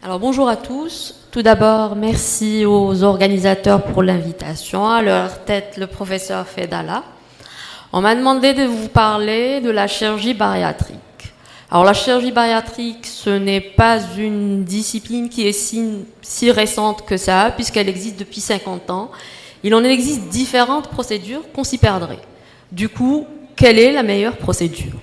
Alors bonjour à tous. Tout d'abord, merci aux organisateurs pour l'invitation, à leur tête le professeur Fedala. On m'a demandé de vous parler de la chirurgie bariatrique. Alors la chirurgie bariatrique, ce n'est pas une discipline qui est si récente que ça, puisqu'elle existe depuis 50 ans. Il en existe différentes procédures qu'on s'y perdrait. Du coup, quelle est la meilleure procédure ?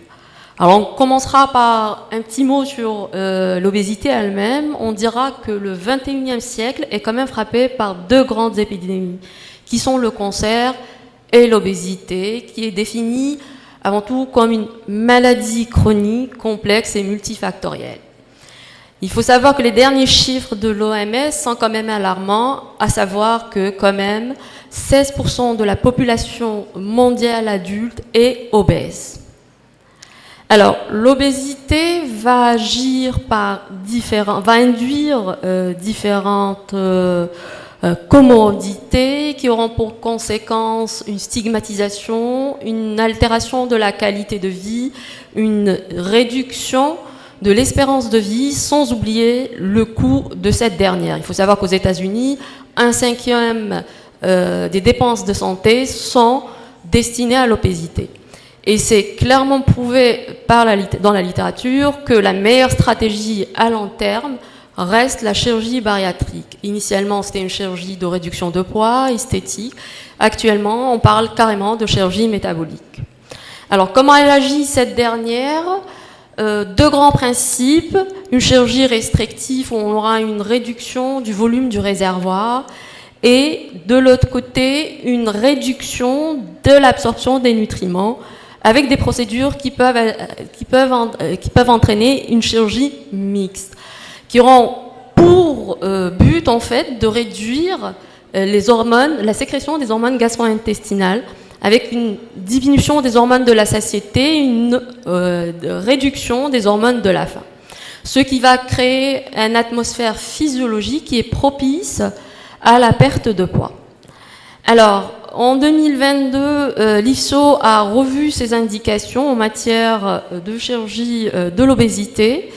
Alors on commencera par un petit mot sur l'obésité elle-même. On dira que le 21e siècle est quand même frappé par deux grandes épidémies, qui sont le cancer et l'obésité, qui est définie avant tout comme une maladie chronique, complexe et multifactorielle. Il faut savoir que les derniers chiffres de l'OMS sont quand même alarmants, à savoir que quand même 16% de la population mondiale adulte est obèse. Alors, l'obésité va induire différentes comorbidités qui auront pour conséquence une stigmatisation, une altération de la qualité de vie, une réduction de l'espérance de vie, sans oublier le coût de cette dernière. Il faut savoir qu'aux États-Unis, 1/5 des dépenses de santé sont destinées à l'obésité. Et c'est clairement prouvé dans la littérature que la meilleure stratégie à long terme reste la chirurgie bariatrique. Initialement, c'était une chirurgie de réduction de poids, esthétique. Actuellement, on parle carrément de chirurgie métabolique. Alors, comment elle agit cette dernière ? Deux grands principes. Une chirurgie restrictive où on aura une réduction du volume du réservoir et de l'autre côté, une réduction de l'absorption des nutriments avec des procédures qui peuvent entraîner une chirurgie mixte, qui auront pour but en fait de réduire la sécrétion des hormones gastro-intestinales, avec une diminution des hormones de la satiété, une réduction des hormones de la faim. Ce qui va créer une atmosphère physiologique qui est propice à la perte de poids. Alors, en 2022, l'IFSO a revu ses indications en matière de chirurgie de l'obésité.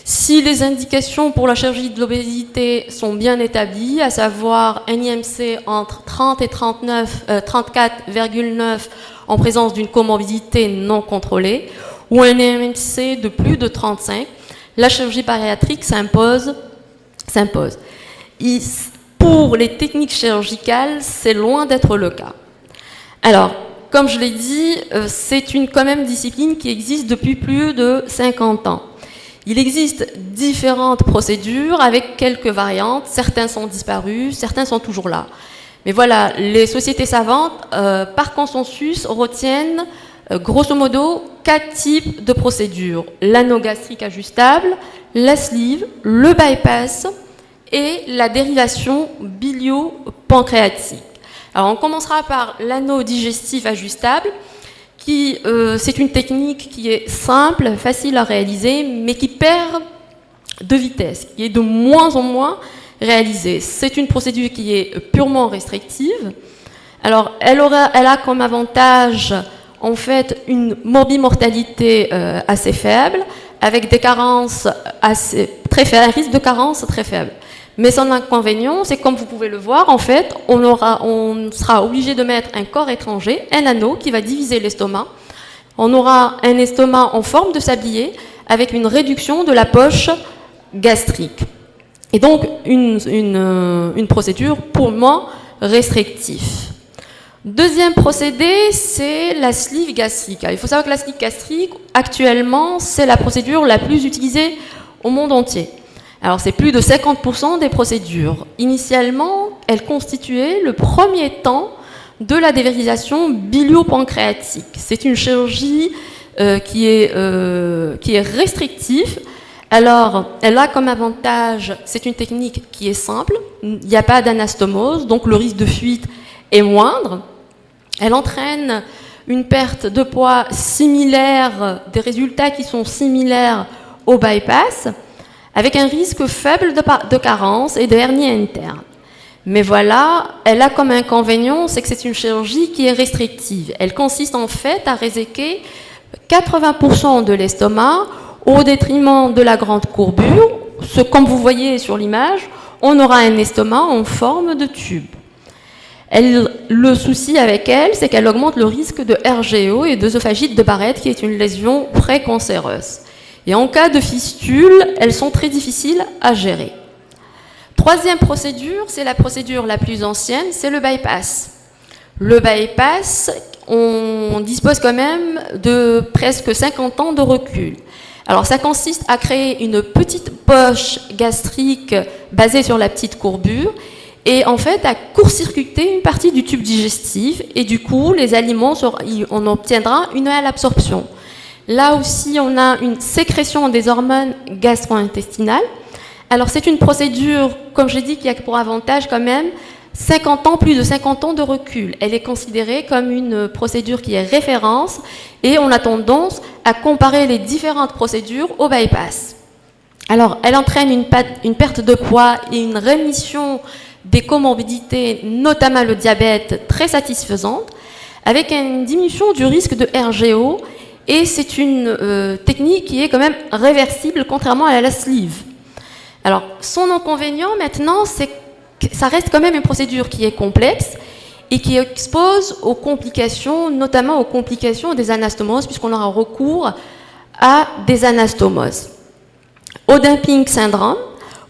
Si les indications pour la chirurgie de l'obésité sont bien établies, à savoir un IMC entre 30 et 34,9 en présence d'une comorbidité non contrôlée, ou un IMC de plus de 35, la chirurgie bariatrique s'impose. Pour les techniques chirurgicales, c'est loin d'être le cas. Alors, comme je l'ai dit, c'est quand même discipline qui existe depuis plus de 50 ans. Il existe différentes procédures avec quelques variantes. Certains sont disparus, certains sont toujours là. Mais voilà, les sociétés savantes, par consensus, retiennent grosso modo 4 types de procédures. L'anneau gastrique ajustable, la sleeve, le bypass et la dérivation bilio-pancréatique. Alors on commencera par l'anneau digestif ajustable, qui c'est une technique qui est simple, facile à réaliser, mais qui perd de vitesse, qui est de moins en moins réalisée. C'est une procédure qui est purement restrictive. Alors elle a comme avantage en fait une morbimortalité assez faible, avec des carences très faibles, un risque de carence très faible. Mais son inconvénient, c'est que comme vous pouvez le voir, en fait, on sera obligé de mettre un corps étranger, un anneau qui va diviser l'estomac. On aura un estomac en forme de sablier avec une réduction de la poche gastrique. Et donc, une procédure purement restrictive. Deuxième procédé, c'est la sleeve gastrique. Alors, il faut savoir que la sleeve gastrique, actuellement, c'est la procédure la plus utilisée au monde entier. Alors, c'est plus de 50% des procédures. Initialement, elle constituait le premier temps de la dévérilisation bilio-pancréatique. C'est une chirurgie qui est restrictive. Alors, elle a comme avantage, c'est une technique qui est simple, il n'y a pas d'anastomose, donc le risque de fuite est moindre. Elle entraîne une perte de poids similaire, des résultats qui sont similaires au bypass, avec un risque faible de carence et de hernie interne. Mais voilà, elle a comme inconvénient, c'est que c'est une chirurgie qui est restrictive. Elle consiste en fait à réséquer 80% de l'estomac au détriment de la grande courbure comme vous voyez sur l'image, on aura un estomac en forme de tube. Le souci avec elle, c'est qu'elle augmente le risque de RGO et d'œsophagite de Barrett, qui est une lésion précancéreuse. Et en cas de fistule, elles sont très difficiles à gérer. Troisième procédure, c'est la procédure la plus ancienne, c'est le bypass. Le bypass, on dispose quand même de presque 50 ans de recul. Alors ça consiste à créer une petite poche gastrique basée sur la petite courbure et en fait à court-circuiter une partie du tube digestif et du coup les aliments, on obtiendra une malabsorption. Là aussi on a une sécrétion des hormones gastro-intestinales. Alors c'est une procédure, comme j'ai dit, qui a pour avantage quand même 50 ans, plus de 50 ans de recul. Elle est considérée comme une procédure qui est référence et on a tendance à comparer les différentes procédures au bypass. Alors, elle entraîne une perte de poids et une rémission des comorbidités, notamment le diabète, très satisfaisante, avec une diminution du risque de RGO et c'est une technique qui est quand même réversible contrairement à la sleeve. Alors, son inconvénient maintenant, c'est ça reste quand même une procédure qui est complexe et qui expose aux complications, notamment aux complications des anastomoses, puisqu'on aura recours à des anastomoses. Au dumping syndrome,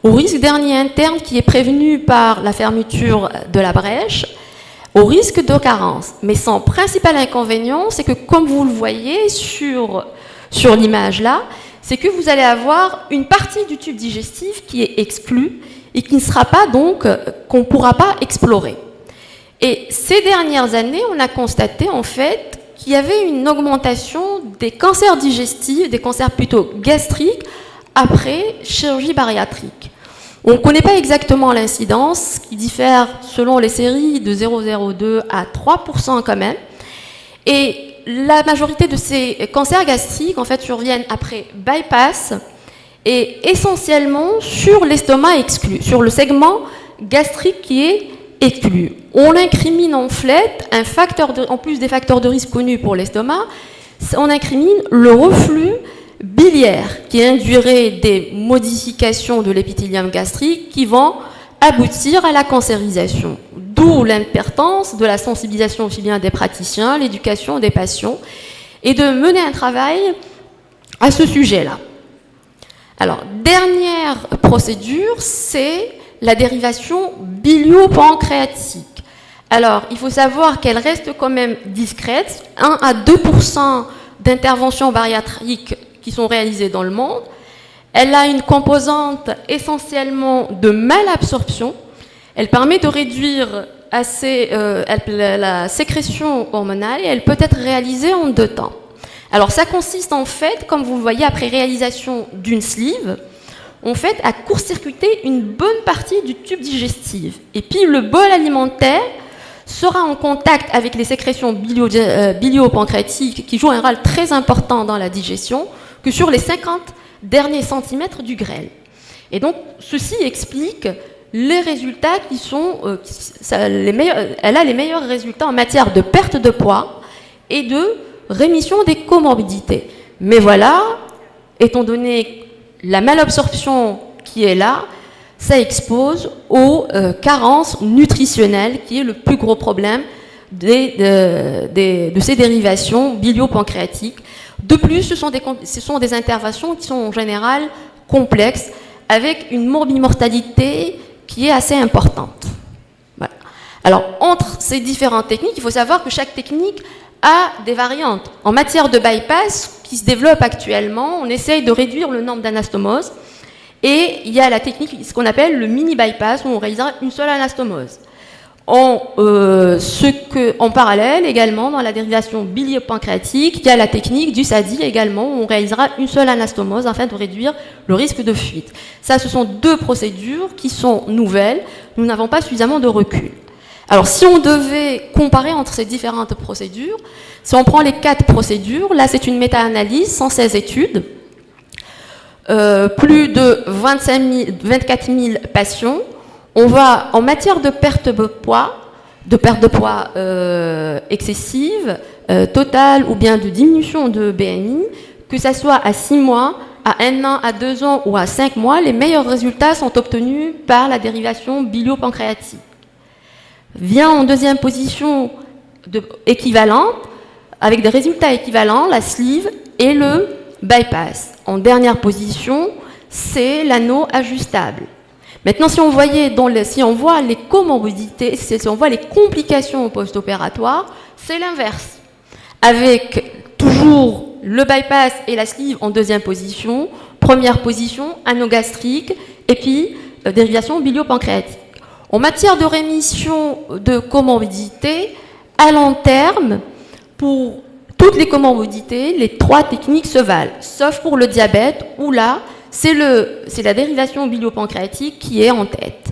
au risque d'hernie interne qui est prévenu par la fermeture de la brèche, au risque de carence. Mais son principal inconvénient, c'est que comme vous le voyez sur l'image là, c'est que vous allez avoir une partie du tube digestif qui est exclue et qui ne sera pas donc, qu'on ne pourra pas explorer. Et ces dernières années, on a constaté en fait qu'il y avait une augmentation des cancers digestifs, des cancers plutôt gastriques, après chirurgie bariatrique. On ne connaît pas exactement l'incidence, qui diffère selon les séries de 0,02 à 3% quand même. Et la majorité de ces cancers gastriques en fait surviennent après bypass, et essentiellement sur l'estomac exclu, sur le segment gastrique qui est exclu. On incrimine en fait en plus des facteurs de risque connus pour l'estomac, on incrimine le reflux biliaire qui induirait des modifications de l'épithélium gastrique qui vont aboutir à la cancérisation. D'où l'importance de la sensibilisation aussi bien des praticiens, l'éducation des patients et de mener un travail à ce sujet-là. Alors, dernière procédure, c'est la dérivation bilio-pancréatique. Alors, il faut savoir qu'elle reste quand même discrète, 1 à 2% d'interventions bariatriques qui sont réalisées dans le monde. Elle a une composante essentiellement de malabsorption. Elle permet de réduire la sécrétion hormonale et elle peut être réalisée en 2 temps. Alors ça consiste en fait, comme vous le voyez après réalisation d'une sleeve, en fait à court-circuiter une bonne partie du tube digestif. Et puis le bol alimentaire sera en contact avec les sécrétions bilio-pancréatiques qui jouent un rôle très important dans la digestion que sur les 50 derniers centimètres du grêle. Et donc ceci explique les résultats qui sont, elle a les meilleurs résultats en matière de perte de poids et de rémission des comorbidités. Mais voilà, étant donné la malabsorption qui est là, ça expose aux carences nutritionnelles, qui est le plus gros problème de ces dérivations bilio-pancréatiques. De plus, ce sont des interventions qui sont en général complexes, avec une morbimortalité qui est assez importante. Voilà. Alors, entre ces différentes techniques, il faut savoir que chaque technique a des variantes. En matière de bypass, qui se développe actuellement, on essaye de réduire le nombre d'anastomoses. Et il y a la technique, ce qu'on appelle le mini-bypass, où on réalisera une seule anastomose. En parallèle, également, dans la dérivation bilio-pancréatique, il y a la technique du SADI également, où on réalisera une seule anastomose afin de réduire le risque de fuite. Ça, ce sont 2 procédures qui sont nouvelles. Nous n'avons pas suffisamment de recul. Alors, si on devait comparer entre ces différentes procédures, si on prend les 4 procédures, là, c'est une méta-analyse, 116 études, plus de 24 000 patients. On va, en matière de perte de poids excessive, totale ou bien de diminution de BMI, que ça soit à 6 mois, à 1 an, à 2 ans ou à 5 mois, les meilleurs résultats sont obtenus par la dérivation biliopancréatique. Vient en deuxième position équivalente, avec des résultats équivalents, la sleeve et le bypass. En dernière position, c'est l'anneau ajustable. Maintenant, si on voit les comorbidités, si on voit les complications post-opératoires, c'est l'inverse. Avec toujours le bypass et la sleeve en deuxième position, première position, anneau gastrique, et puis dérivation biliopancréatique. En matière de rémission de comorbidité, à long terme, pour toutes les comorbidités, les 3 techniques se valent, sauf pour le diabète, où là, c'est la dérivation biliopancréatique qui est en tête.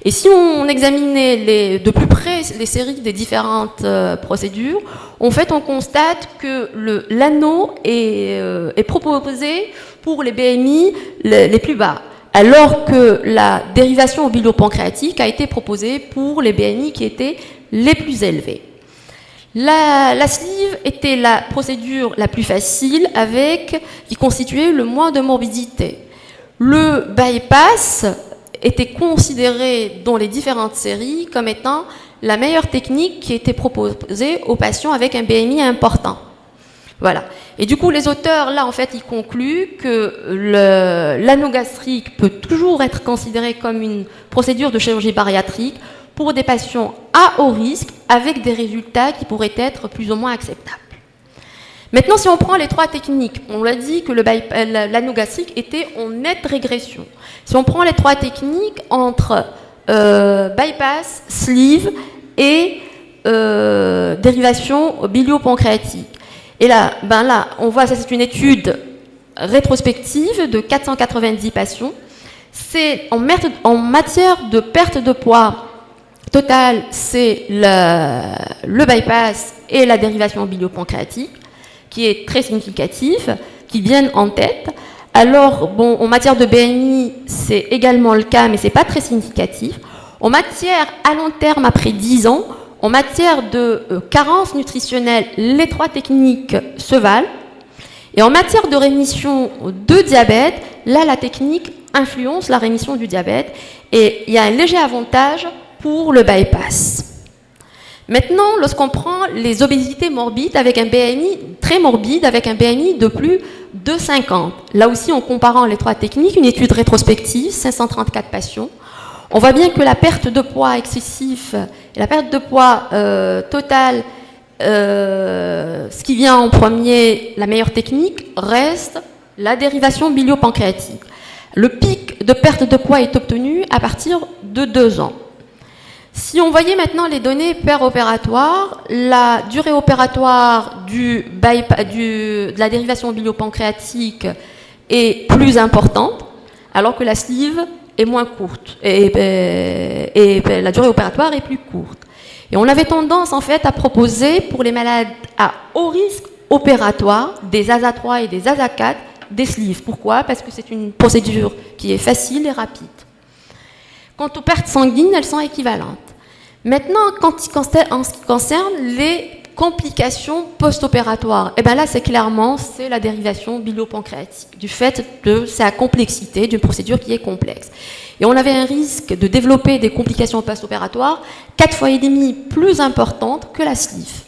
Et si on examinait de plus près les séries des différentes procédures, en fait, on constate que l'anneau est proposé pour les BMI les plus bas, alors que la dérivation biliopancréatique a été proposée pour les BMI qui étaient les plus élevés. La sleeve était la procédure la plus facile qui constituait le moins de morbidité. Le bypass était considéré dans les différentes séries comme étant la meilleure technique qui était proposée aux patients avec un BMI important. Voilà. Et du coup, les auteurs, là, en fait, ils concluent que l'anneau gastrique peut toujours être considéré comme une procédure de chirurgie bariatrique pour des patients à haut risque avec des résultats qui pourraient être plus ou moins acceptables. Maintenant, si on prend les 3 techniques, on l'a dit que l'anneau gastrique était en nette régression. Si on prend les 3 techniques entre bypass, sleeve et dérivation biliopancréatique, et là, on voit, ça c'est une étude rétrospective de 490 patients. C'est en matière de perte de poids totale, c'est le bypass et la dérivation biliopancréatique qui est très significatif, qui viennent en tête. Alors, bon, en matière de BMI, c'est également le cas, mais ce n'est pas très significatif. En matière à long terme, après 10 ans, en matière de carence nutritionnelle, les 3 techniques se valent. Et en matière de rémission de diabète, là, la technique influence la rémission du diabète. Et il y a un léger avantage pour le bypass. Maintenant, lorsqu'on prend les obésités morbides avec un BMI très morbide, avec un BMI de plus de 50, là aussi en comparant les 3 techniques, une étude rétrospective, 534 patients, on voit bien que la perte de poids excessif et la perte de poids totale, ce qui vient en premier, la meilleure technique, reste la dérivation biliopancréatique. Le pic de perte de poids est obtenu à partir de 2 ans. Si on voyait maintenant les données péropératoires, la durée opératoire de la dérivation biliopancréatique est plus importante, alors que la sleeve est moins courte, et la durée opératoire est plus courte. Et on avait tendance en fait à proposer pour les malades à haut risque opératoire, des ASA3 et des ASA4, des sleeves. Pourquoi? Parce que c'est une procédure qui est facile et rapide. Quant aux pertes sanguines, elles sont équivalentes. Maintenant, en ce qui concerne les complications post-opératoires, et bien là, c'est la dérivation biliopancréatique, du fait de sa complexité, d'une procédure qui est complexe. Et on avait un risque de développer des complications post-opératoires 4,5 fois plus importantes que la sleeve.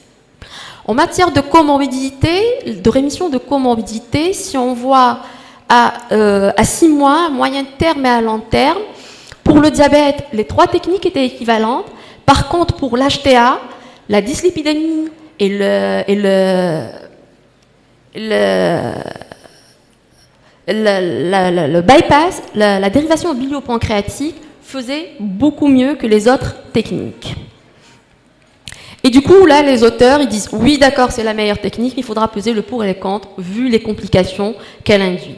En matière de comorbidité, de rémission de comorbidité, si on voit à 6 mois, à moyen terme et à long terme, pour le diabète, les 3 techniques étaient équivalentes. Par contre, pour l'HTA, la dyslipidémie et le bypass, la dérivation biliopancréatique faisait beaucoup mieux que les autres techniques. Et du coup, là, les auteurs, ils disent « Oui, d'accord, c'est la meilleure technique, mais il faudra peser le pour et les contre, vu les complications qu'elle induit. »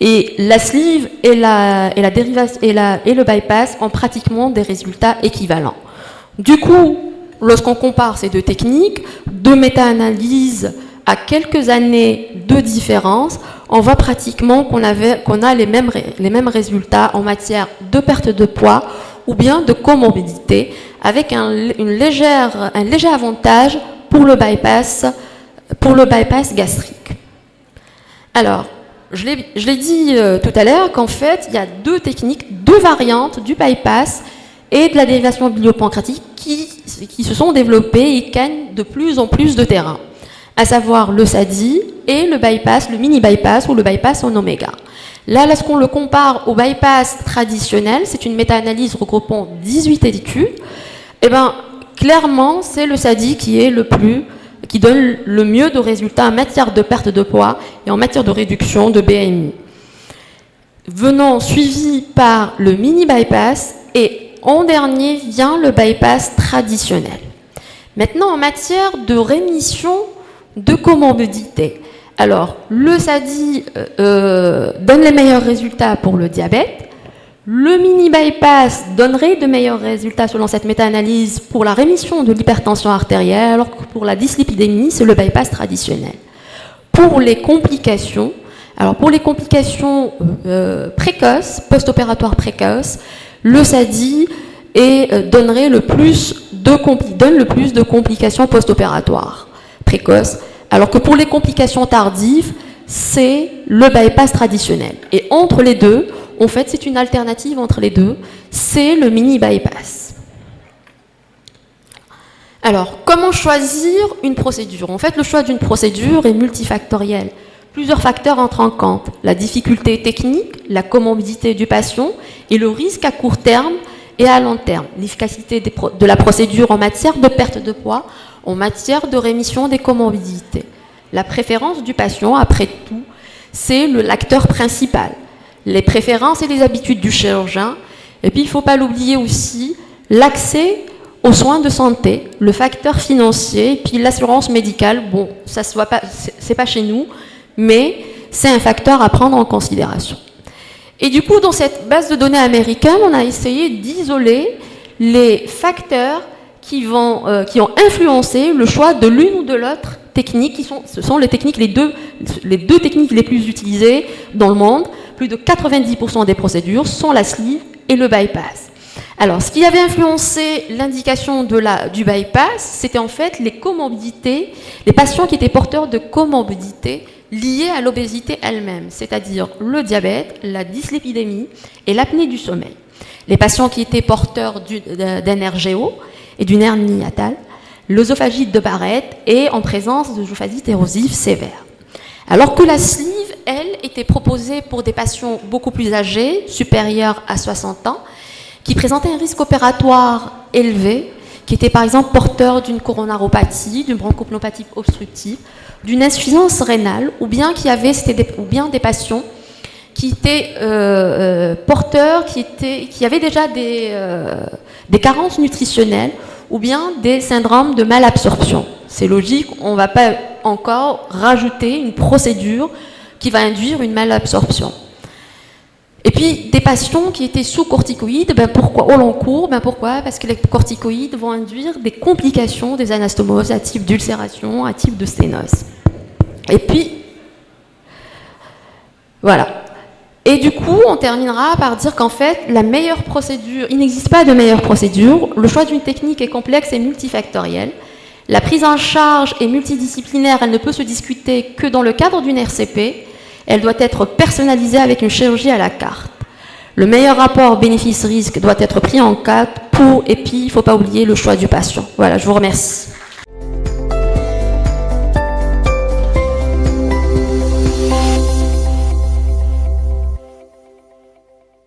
Et la sleeve et le bypass ont pratiquement des résultats équivalents. Du coup, lorsqu'on compare ces 2 techniques, 2 méta-analyses à quelques années de différence, on voit pratiquement qu'on a les mêmes résultats en matière de perte de poids ou bien de comorbidité, avec un léger avantage pour le bypass gastrique. Alors, je l'ai dit tout à l'heure qu'en fait, il y a deux techniques, deux variantes du bypass et de la dérivation biliopancréatique qui se sont développées et gagnent de plus en plus de terrain, à savoir le SADI et le bypass, le mini-bypass ou le bypass en oméga. Là, lorsqu'on le compare au bypass traditionnel, c'est une méta-analyse regroupant 18 études, et bien, clairement, c'est le SADI qui donne le mieux de résultats en matière de perte de poids et en matière de réduction de BMI. Venant suivi par le mini-bypass et en dernier vient le bypass traditionnel. Maintenant, en matière de rémission de comorbidité, alors le SADI donne les meilleurs résultats pour le diabète. Le mini-bypass donnerait de meilleurs résultats selon cette méta-analyse pour la rémission de l'hypertension artérielle, alors que pour la dyslipidémie, c'est le bypass traditionnel. Pour les complications, précoces, post-opératoires précoces, le SADI donne le plus de complications post-opératoires précoces, alors que pour les complications tardives, c'est le bypass traditionnel. Et entre les deux, en fait, c'est une alternative entre les deux, c'est le mini-bypass. Alors, comment choisir une procédure? En fait, le choix d'une procédure est multifactoriel. Plusieurs facteurs entrent en compte. La difficulté technique, la comorbidité du patient et le risque à court terme et à long terme. L'efficacité de la procédure en matière de perte de poids, en matière de rémission des comorbidités. La préférence du patient, après tout, c'est l'acteur principal. Les préférences et les habitudes du chirurgien. Et puis, il ne faut pas l'oublier aussi, l'accès aux soins de santé, le facteur financier, et puis l'assurance médicale. Bon, ça se voit pas, c'est pas chez nous, mais c'est un facteur à prendre en considération. Et du coup, dans cette base de données américaine, on a essayé d'isoler les facteurs qui ont influencé le choix de l'une ou de l'autre technique. Ce sont les deux techniques les plus utilisées dans le monde. Plus de 90% des procédures sont la sleeve et le bypass. Alors, ce qui avait influencé l'indication du bypass, c'était en fait les comorbidités, les patients qui étaient porteurs de comorbidités liées à l'obésité elle-même, c'est-à-dire le diabète, la dyslipidémie et l'apnée du sommeil. Les patients qui étaient porteurs d'un RGO et d'une hernie hiatale, l'œsophagite de Barrett et en présence de œsophagite érosive sévère. Alors que la sleeve, elle, était proposée pour des patients beaucoup plus âgés, supérieurs à 60 ans, qui présentaient un risque opératoire élevé, qui étaient par exemple porteurs d'une coronaropathie, d'une bronchopneumopathie obstructive, d'une insuffisance rénale, ou bien des patients qui étaient porteurs, qui avaient déjà des carences nutritionnelles, ou bien des syndromes de malabsorption. C'est logique, on ne va pas encore rajouter une procédure qui va induire une malabsorption. Et puis, des patients qui étaient sous corticoïdes, pourquoi au long cours? Pourquoi? Parce que les corticoïdes vont induire des complications des anastomoses à type d'ulcération, à type de sténose. Et puis, voilà. Et du coup, on terminera par dire qu'en fait, la meilleure procédure, il n'existe pas de meilleure procédure, le choix d'une technique est complexe et multifactoriel. La prise en charge est multidisciplinaire, elle ne peut se discuter que dans le cadre d'une RCP. Elle doit être personnalisée avec une chirurgie à la carte. Le meilleur rapport bénéfice-risque doit être pris en compte et puis il ne faut pas oublier le choix du patient. Voilà, je vous remercie.